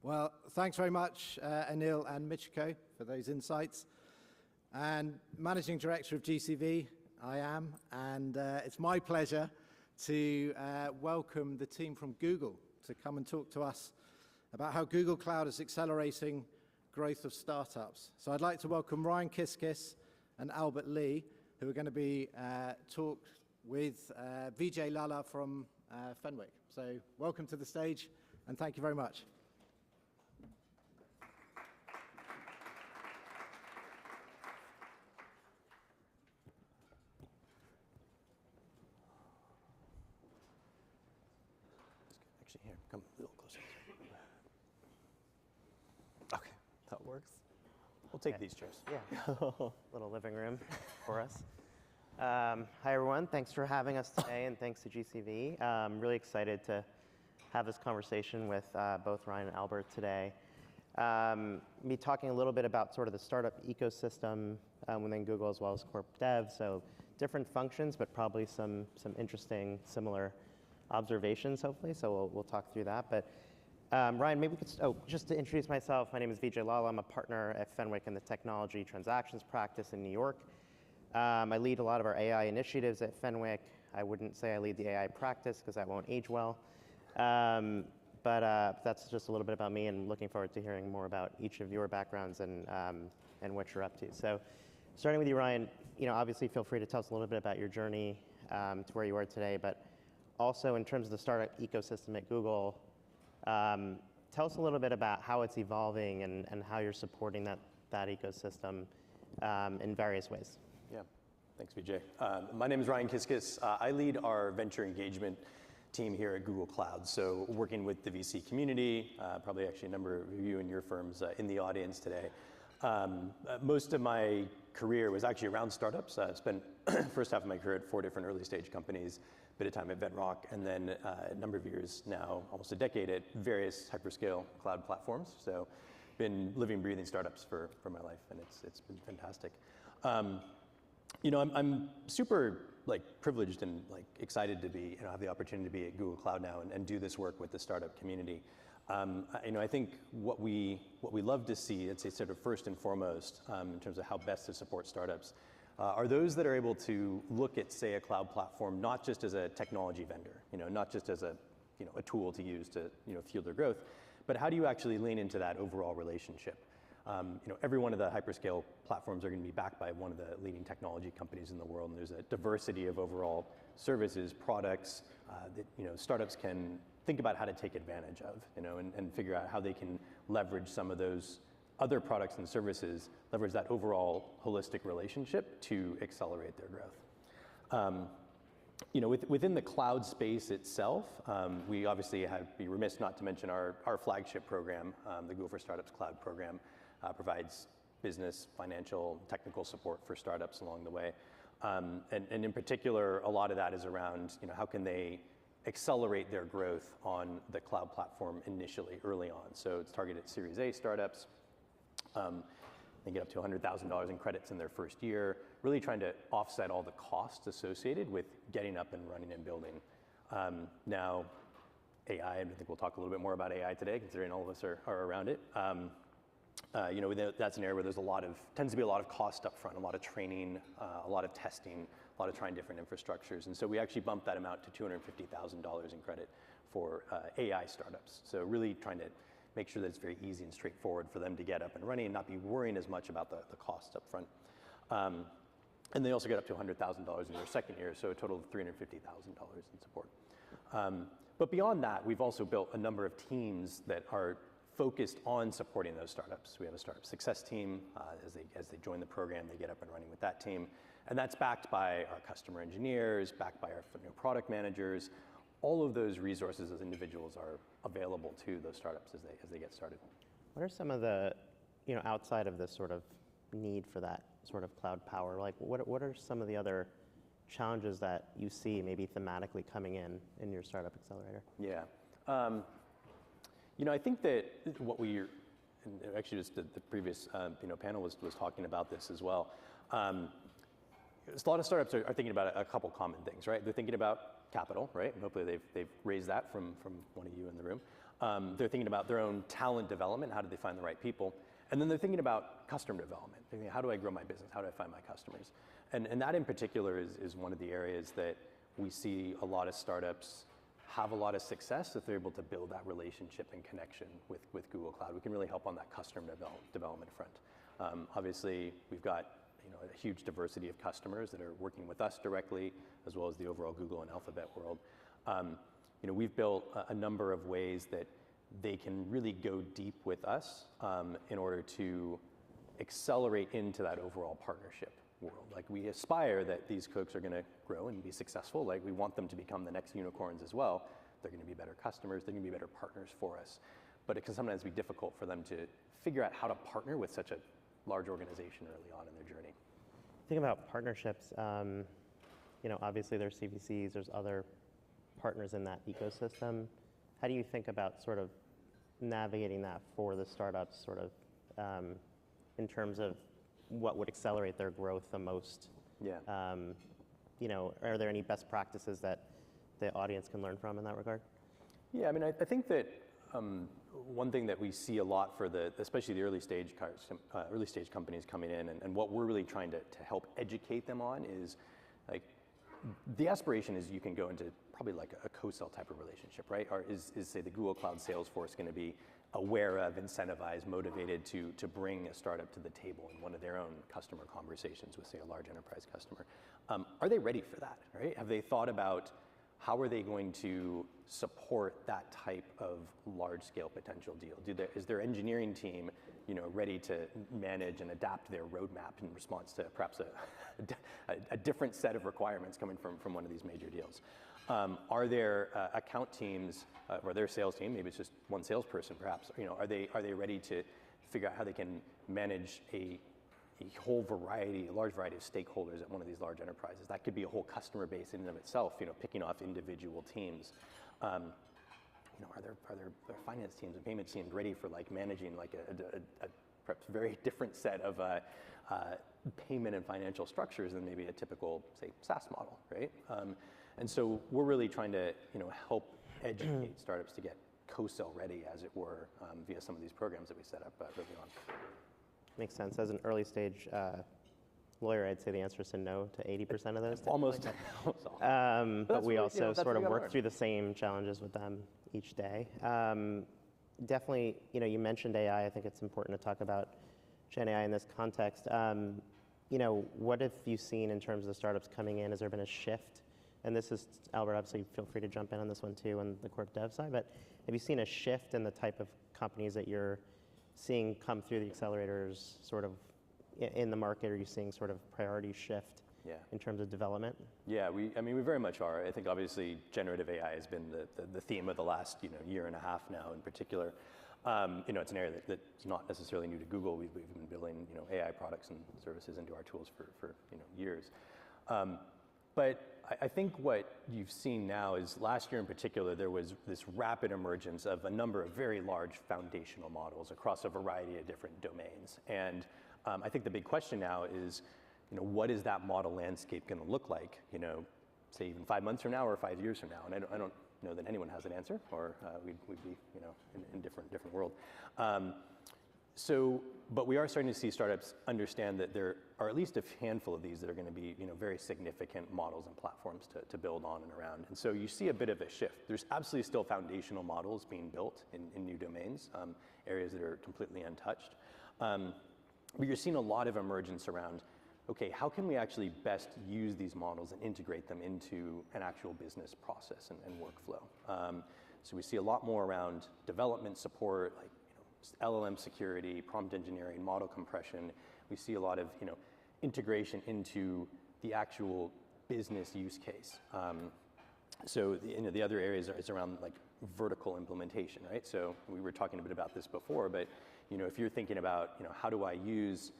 Well, thanks very much, Anil and Michiko, for those insights. And Managing Director of GCV, I am, and it's my pleasure to welcome the team from Google to come and talk to us about how Google Cloud is accelerating growth of startups. So I'd like to welcome Ryan Kiskis and Albert Lee, who are going to be talked with Vijay Lalla from Fenwick. So welcome to the stage, and thank you very much. Actually, here, come a little closer. Okay, that works. We'll take these chairs. Yeah, little living room for us. Hi, everyone. Thanks for having us today, and thanks to GCV. I'm really excited to have this conversation with both Ryan and Albert today. Me talking a little bit about sort of the startup ecosystem within Google as well as corp dev. So different functions, but probably some interesting similar observations, hopefully. So we'll talk through that. But Ryan, maybe we could, just to introduce myself, my name is Vijay Lalla. I'm a partner at Fenwick in the technology transactions practice in New York. I lead a lot of our AI initiatives at Fenwick. I wouldn't say I lead the AI practice because that won't age well. But that's just a little bit about me, and looking forward to hearing more about each of your backgrounds and what you're up to. So starting with you, Ryan, obviously feel free to tell us a little bit about your journey to where you are today, but also in terms of the startup ecosystem at Google, tell us a little bit about how it's evolving and how you're supporting that ecosystem in various ways. Yeah, thanks, Vijay. My name is Ryan Kiskis. I lead our venture engagement team here at Google Cloud. So working with the VC community, probably actually a number of you and your firms in the audience today. Most of my career was actually around startups. I spent first half of my career at 4 different early stage companies, a bit of time at Bedrock, and then a number of years now, almost a decade at various hyperscale cloud platforms. So been living, breathing startups for my life, and it's been fantastic. I'm super privileged and excited to be, have the opportunity to be at Google Cloud now and do this work with the startup community. I think what we love to see, it's sort of first and foremost in terms of how best to support startups, are those that are able to look at, say, a cloud platform not just as a technology vendor, not just as a tool to use to fuel their growth, but how do you actually lean into that overall relationship? Every one of the hyperscale platforms are going to be backed by one of the leading technology companies in the world, and there's a diversity of overall services, products that startups can think about how to take advantage of, and figure out how they can leverage some of those other products and services, leverage that overall holistic relationship to accelerate their growth. Within the cloud space itself, we obviously be remiss not to mention our flagship program, the Google for Startups Cloud program, provides business, financial, technical support for startups along the way. And in particular, a lot of that is around, how can they accelerate their growth on the cloud platform initially, early on. So it's targeted at Series A startups. They get up to $100,000 in credits in their first year, really trying to offset all the costs associated with getting up and running and building. Now, AI, and I think we'll talk a little bit more about AI today, considering all of us are around it. That's an area where tends to be a lot of cost up front, a lot of training, a lot of testing, a lot of trying different infrastructures. And so we actually bumped that amount to $250,000 in credit for AI startups. So really trying to make sure that it's very easy and straightforward for them to get up and running and not be worrying as much about the costs up front. And they also get up to $100,000 in their second year, so a total of $350,000 in support. But beyond that, we've also built a number of teams that are focused on supporting those startups. We have a startup success team. As they join the program, they get up and running with that team. And that's backed by our customer engineers, backed by our product managers. All of those resources as individuals are available to those startups as they get started. What are some of the, outside of this sort of need for that sort of cloud power, what are some of the other challenges that you see maybe thematically coming in your startup accelerator? Yeah. I think that what and actually just the previous panel was talking about this as well. A lot of startups are thinking about a couple common things, right? They're thinking about capital, right? And hopefully they've raised that from one of you in the room. They're thinking about their own talent development. How do they find the right people? And then they're thinking about customer development. They're thinking, how do I grow my business? How do I find my customers? And that in particular is one of the areas that we see a lot of startups have a lot of success if they're able to build that relationship and connection with Google Cloud. We can really help on that customer development front. Obviously, we've got a huge diversity of customers that are working with us directly, as well as the overall Google and Alphabet world. We've built a number of ways that they can really go deep with us in order to accelerate into that overall partnership world. Like, we aspire that these folks are going to grow and be successful. Like, we want them to become the next unicorns as well. They're going to be better customers. They're going to be better partners for us. But it can sometimes be difficult for them to figure out how to partner with such a large organization early on in their journey. Think about partnerships. Obviously there's CVCs, there's other partners in that ecosystem. How do you think about sort of navigating that for the startups, sort of in terms of what would accelerate their growth the most? Yeah. Are there any best practices that the audience can learn from in that regard? Yeah, I mean, I think that one thing that we see a lot for especially the early stage companies coming in, and what we're really trying to help educate them on is, like, the aspiration is you can go into probably like a co-sell type of relationship, right? Or is say the Google Cloud sales force going to be aware of, incentivized, motivated to bring a startup to the table in one of their own customer conversations with, say, a large enterprise customer? Are they ready for that, right? Have they thought about how are they going to support that type of large-scale potential deal? Is their engineering team, ready to manage and adapt their roadmap in response to perhaps a different set of requirements coming from one of these major deals? Are their account teams or their sales team, maybe it's just one salesperson perhaps, are they ready to figure out how they can manage a whole variety, a large variety of stakeholders at one of these large enterprises? That could be a whole customer base in and of itself, picking off individual teams. Are their finance teams and payment teams ready for like managing like a perhaps very different set of payment and financial structures than maybe a typical, say, SaaS model, right? And so we're really trying to help educate startups to get co-sell ready, as it were, via some of these programs that we set up early on. Makes sense. As an early stage lawyer, I'd say the answer is to no to 80% of those. Almost. But we also sort of work through the same challenges with them each day. Definitely, you mentioned AI. I think it's important to talk about Gen AI in this context. What have you seen in terms of the startups coming in? Has there been a shift? And this is, Albert, obviously feel free to jump in on this one too on the corp dev side, but have you seen a shift in the type of companies that you're seeing come through the accelerators sort of in the market? Are you seeing sort of priority shift in terms of development? Yeah, we very much are. I think obviously generative AI has been the theme of the last year and a half now in particular. It's an area that's not necessarily new to Google. We've been building AI products and services into our tools for years. But I think what you've seen now is last year in particular, there was this rapid emergence of a number of very large foundational models across a variety of different domains. And I think the big question now is, what is that model landscape going to look like, say even 5 months from now or 5 years from now? And I don't know that anyone has an answer, or we'd be in different world. But we are starting to see startups understand that there are at least a handful of these that are going to be very significant models and platforms to build on and around. And so you see a bit of a shift. There's absolutely still foundational models being built in new domains, areas that are completely untouched. But you're seeing a lot of emergence around, okay, how can we actually best use these models and integrate them into an actual business process and workflow? So we see a lot more around development support, like LLM security, prompt engineering, model compression. We see a lot of integration into the actual business use case. So the other areas is around like vertical implementation, right? So we were talking a bit about this before, but if you're thinking about how do I use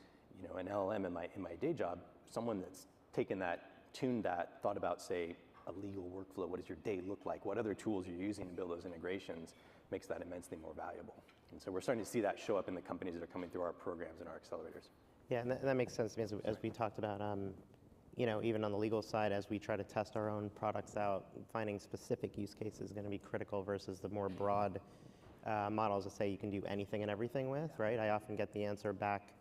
an LLM in my day job, someone that's taken that, tuned that, thought about, say, a legal workflow, what does your day look like? What other tools you're using to build those integrations makes that immensely more valuable. And so we're starting to see that show up in the companies that are coming through our programs and our accelerators. Yeah, and that makes sense, because as we talked about, even on the legal side, as we try to test our own products out, finding specific use cases is going to be critical versus the more broad models that say you can do anything and everything with, right? I often get the answer back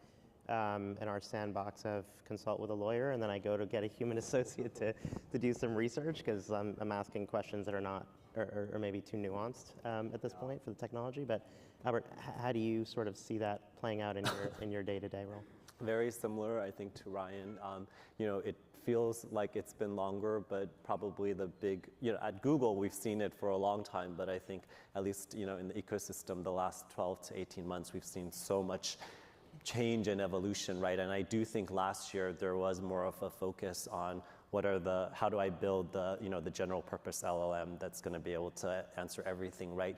in our sandbox of consult with a lawyer, and then I go to get a human associate to do some research because I'm asking questions that are not, or maybe too nuanced at this point for the technology. But Albert, how do you sort of see that playing out in your day-to-day role? Very similar, I think, to Ryan. It feels like it's been longer, but probably the big, at Google, we've seen it for a long time, but I think at least, in the ecosystem, the last 12 to 18 months, we've seen so much change and evolution, right? And I do think last year there was more of a focus on how do I build the general purpose LLM that's going to be able to answer everything, right?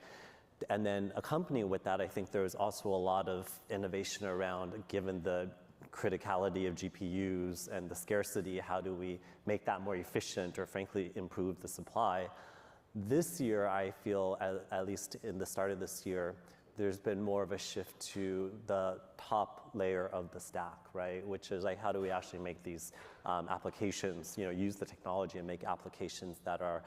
And then accompanying with that, I think there's also a lot of innovation around, given the criticality of GPUs and the scarcity, how do we make that more efficient or frankly improve the supply? This year, I feel, at least in the start of this year, there's been more of a shift to the top layer of the stack, right? Which is like, how do we actually make these applications, use the technology and make applications that are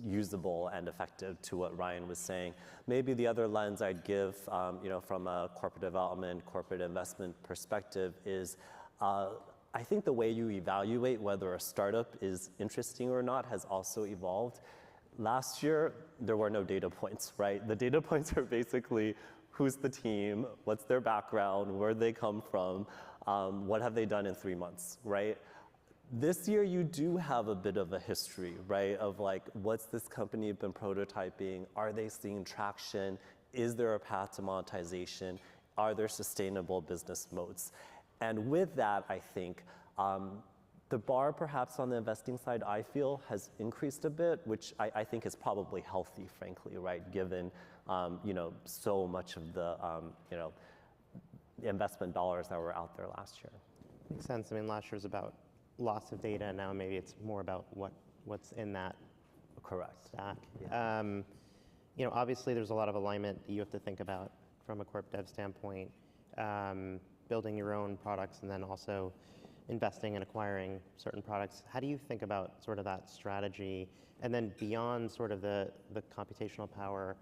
usable and effective, to what Ryan was saying. Maybe the other lens I'd give, from a corporate development, corporate investment perspective is, I think the way you evaluate whether a startup is interesting or not has also evolved. Last year, there were no data points, right? The data points are basically who's the team, what's their background, where they come from, what have they done in 3 months, right? This year, you do have a bit of a history, right? Of like, what's this company been prototyping? Are they seeing traction? Is there a path to monetization? Are there sustainable business modes? And with that, I think, the bar perhaps on the investing side, I feel, has increased a bit, which I think is probably healthy, frankly, right? Given, so much of the, investment dollars that were out there last year. Makes sense. I mean, last year was about lots of data, and now maybe it's more about what's in that Correct. stack. Yeah. Obviously there's a lot of alignment that you have to think about from a corp dev standpoint, building your own products and then also investing and acquiring certain products. How do you think about sort of that strategy? And then beyond sort of the computational power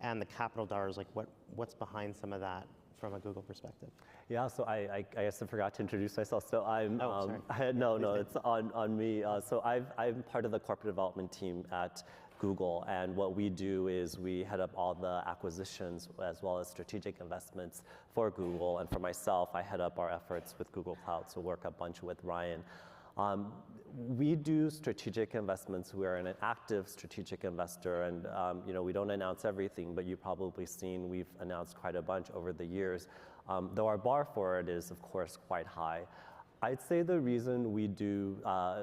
and the capital dollars, like what's behind some of that from a Google perspective? Yeah, so I guess I forgot to introduce myself. So I'm, sorry. no, it's on me. So I'm part of the corporate development team at Google, and what we do is we head up all the acquisitions as well as strategic investments for Google. And for myself, I head up our efforts with Google Cloud, so work a bunch with Ryan. We do strategic investments. We're an active strategic investor, and we don't announce everything, but you've probably seen we've announced quite a bunch over the years, though our bar for it is, of course, quite high. I'd say the reason we do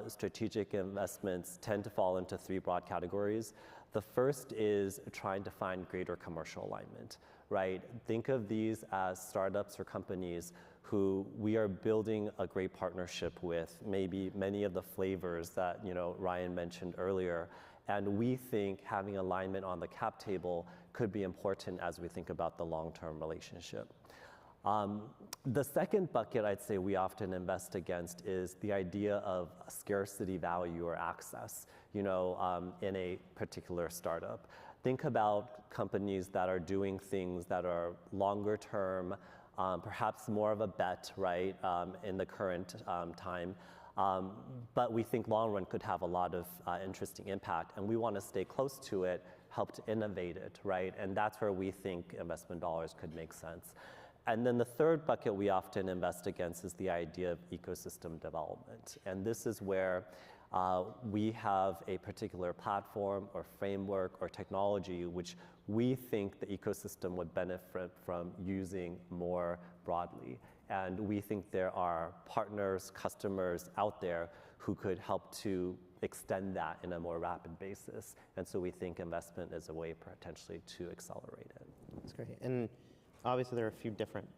strategic investments tend to fall into 3 broad categories. The first is trying to find greater commercial alignment, right? Think of these as startups or companies who we are building a great partnership with, maybe many of the flavors that Ryan mentioned earlier. And we think having alignment on the cap table could be important as we think about the long-term relationship. The second bucket I'd say we often invest against is the idea of scarcity value or access, in a particular startup. Think about companies that are doing things that are longer term, perhaps more of a bet, right, in the current time. But we think long run could have a lot of interesting impact, and we want to stay close to it, help to innovate it, right? And that's where we think investment dollars could make sense. And then the third bucket we often invest against is the idea of ecosystem development. And this is where we have a particular platform or framework or technology which we think the ecosystem would benefit from using more broadly. And we think there are partners, customers out there who could help to extend that in a more rapid basis. And so we think investment is a way potentially to accelerate it. That's great. And obviously there are a few different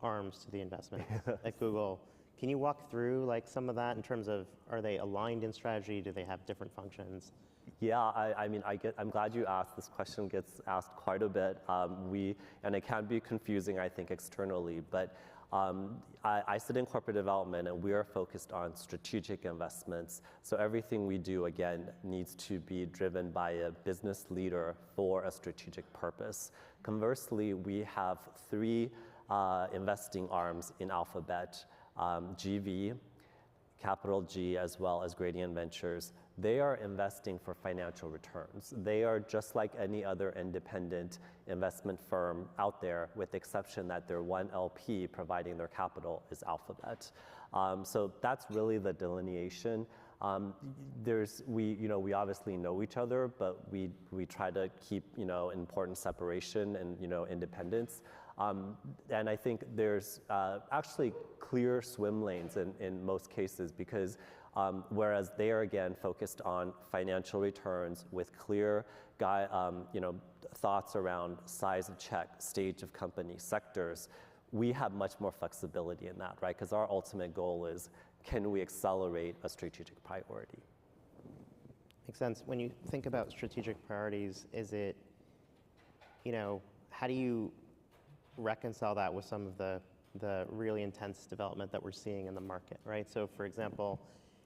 arms to the investment at Google. Can you walk through like some of that in terms of, are they aligned in strategy? Do they have different functions? Yeah, I'm glad you asked. This question gets asked quite a bit. And it can be confusing, I think, externally. But I sit in corporate development, and we are focused on strategic investments. So everything we do, again, needs to be driven by a business leader for a strategic purpose. Conversely, we have three investing arms in Alphabet, GV, capital G, as well as Gradient Ventures. They are investing for financial returns. They are just like any other independent investment firm out there, with the exception that their one LP providing their capital is Alphabet. So that's really the delineation. We obviously know each other, but we try to keep important separation and independence. And I think there's actually clear swim lanes in most cases, because whereas they are, again, focused on financial returns with clear thoughts around size of check, stage of company, sectors, we have much more flexibility in that, right? Because our ultimate goal is, can we accelerate a strategic priority? Makes sense. When you think about strategic priorities, is it, how do you reconcile that with some of the really intense development that we're seeing in the market, right? So for example,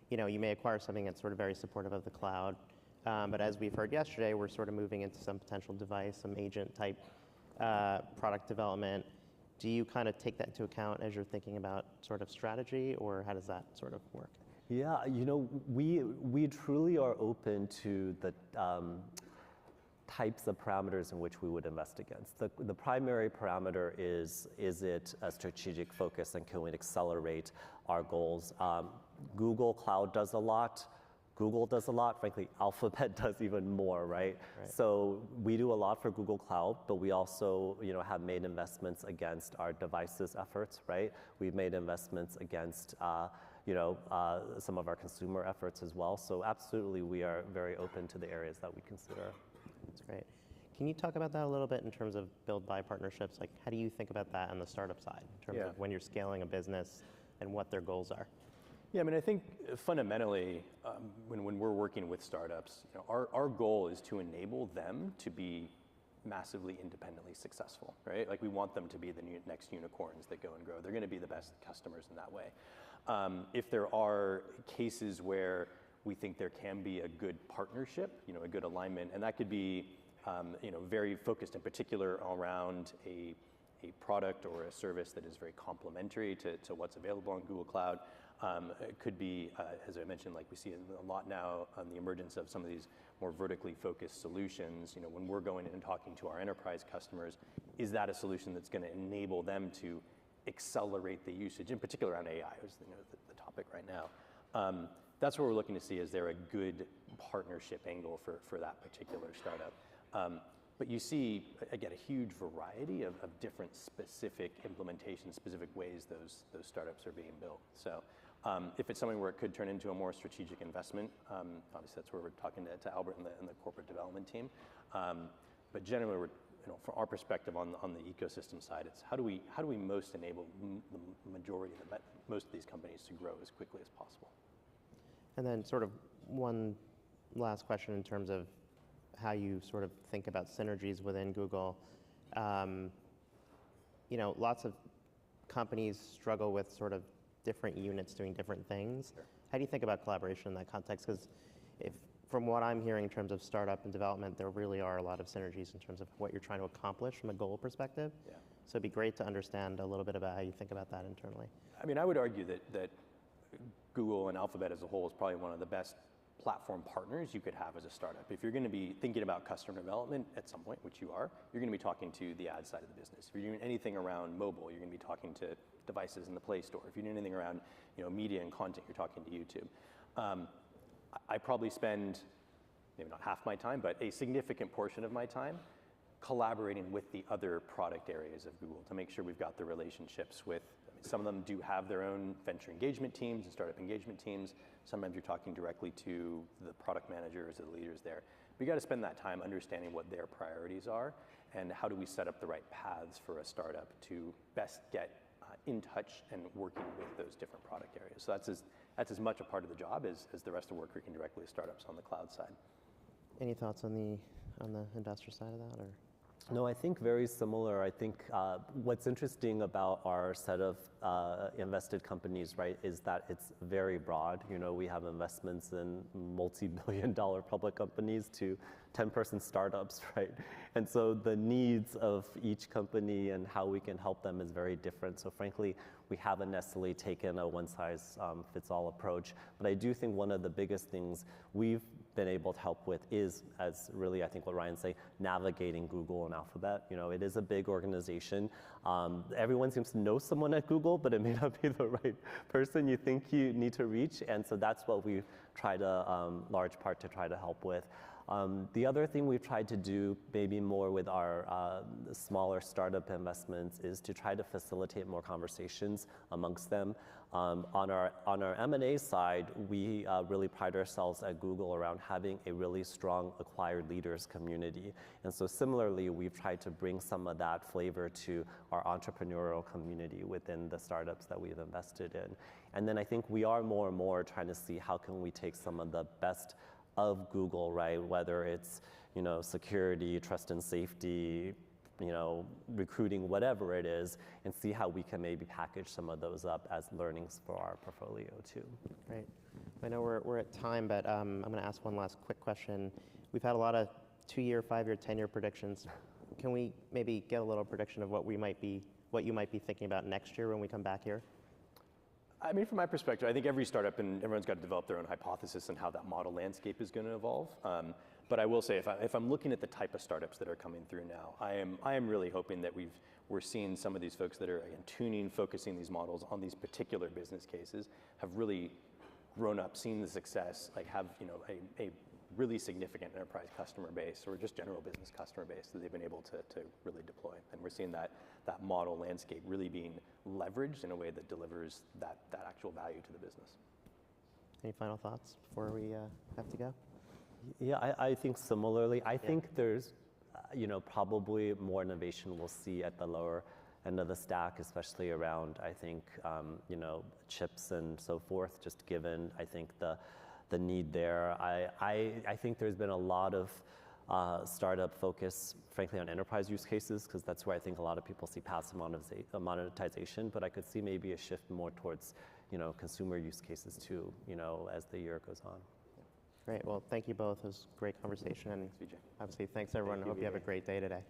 you may acquire something that's sort of very supportive of the cloud, but as we've heard yesterday, we're sort of moving into some potential device, some agent type product development. Do you kind of take that into account as you're thinking about sort of strategy, or how does that sort of work? Yeah, we truly are open to the types of parameters in which we would invest against. The primary parameter is it a strategic focus, and can we accelerate our goals? Google Cloud does a lot. Google does a lot. Frankly, Alphabet does even more, right? So we do a lot for Google Cloud, but we also have made investments against our devices efforts, right? We've made investments against some of our consumer efforts as well. So absolutely, we are very open to the areas that we consider. That's great. Can you talk about that a little bit in terms of build-buy partnerships? Like, how do you think about that on the startup side, in terms of when you're scaling a business and what their goals are? Yeah, I mean, I think fundamentally, when we're working with startups, our goal is to enable them to be massively independently successful, right? Like, we want them to be the next unicorns that go and grow. They're going to be the best customers in that way. If there are cases where we think there can be a good partnership, a good alignment, and that could be, very focused in particular around a product or a service that is very complementary to what's available on Google Cloud. It could be, as I mentioned, like we see a lot now on the emergence of some of these more vertically focused solutions. When we're going in and talking to our enterprise customers, is that a solution that's going to enable them to accelerate the usage, in particular around AI, which is the topic right now. That's what we're looking to see. Is there a good partnership angle for that particular startup? But you see, again, a huge variety of different specific implementations, specific ways those startups are being built. So if it's something where it could turn into a more strategic investment, obviously that's where we're talking to Albert and the corporate development team. But generally, we're, from our perspective on the ecosystem side, it's how do we most enable the majority of most of these companies to grow as quickly as possible. And then sort of one last question in terms of how you sort of think about synergies within Google. Lots of companies struggle with sort of different units doing different things. Sure. How do you think about collaboration in that context? Because from what I'm hearing in terms of startup and development, there really are a lot of synergies in terms of what you're trying to accomplish from a goal perspective. Yeah. So it'd be great to understand a little bit about how you think about that internally. I mean, I would argue that Google and Alphabet as a whole is probably one of the best platform partners you could have as a startup. If you're going to be thinking about customer development at some point, which you are, you're going to be talking to the ad side of the business. If you're doing anything around mobile, you're going to be talking to devices in the Play Store. If you're doing anything around media and content, you're talking to YouTube. I probably spend, maybe not half my time, but a significant portion of my time collaborating with the other product areas of Google to make sure we've got the relationships with. Some of them do have their own venture engagement teams and startup engagement teams. Sometimes you're talking directly to the product managers or the leaders there. But you got to spend that time understanding what their priorities are and how do we set up the right paths for a startup to best get in touch and working with those different product areas. So that's as much a part of the job as the rest of the work working directly with startups on the cloud side. Any thoughts on the investor side of that, or? No, I think very similar. I think what's interesting about our set of invested companies, right, is that it's very broad. You know, we have investments in multi-billion-dollar public companies to 10-person startups, right? And so the needs of each company and how we can help them is very different. So frankly, we haven't necessarily taken a one-size-fits-all approach. But I do think one of the biggest things we've been able to help with is, as really I think what Ryan's saying, navigating Google and Alphabet. You know, it is a big organization. Everyone seems to know someone at Google, but it may not be the right person you think you need to reach. And so that's what we've tried a large part to try to help with. The other thing we've tried to do, maybe more with our smaller startup investments, is to try to facilitate more conversations amongst them. On our M&A side, we really pride ourselves at Google around having a really strong acquired leaders community. And so similarly, we've tried to bring some of that flavor to our entrepreneurial community within the startups that we've invested in. And then I think we are more and more trying to see how can we take some of the best of Google, right? Whether it's, you know, security, trust and safety, you know, recruiting, whatever it is, and see how we can maybe package some of those up as learnings for our portfolio too. Great. I know we're at time, but I'm going to ask one last quick question. We've had a lot of 2-year, 5-year, 10-year predictions. Can we maybe get a little prediction of what you might be thinking about next year when we come back here? I mean, from my perspective, I think every startup and everyone's got to develop their own hypothesis on how that model landscape is going to evolve. But I will say, if I'm looking at the type of startups that are coming through now, I am really hoping that we're seeing some of these folks that are, again, focusing these models on these particular business cases, have really grown up, seen the success, like have, you know, a really significant enterprise customer base or just general business customer base that they've been able to really deploy. And we're seeing that model landscape really being leveraged in a way that delivers that actual value to the business. Any final thoughts before we have to go? Yeah, I think similarly. I think there's, you know, probably more innovation we'll see at the lower end of the stack, especially around, I think, you know, chips and so forth, just given, I think, the need there. I think there's been a lot of startup focus, frankly, on enterprise use cases, because that's where I think a lot of people see passive monetization, but I could see maybe a shift more towards, you know, consumer use cases too, you know, as the year goes on. Great. Well, thank you both. It was a great conversation. And Thanks, Vijay. obviously, thanks everyone. I hope you have a great day today.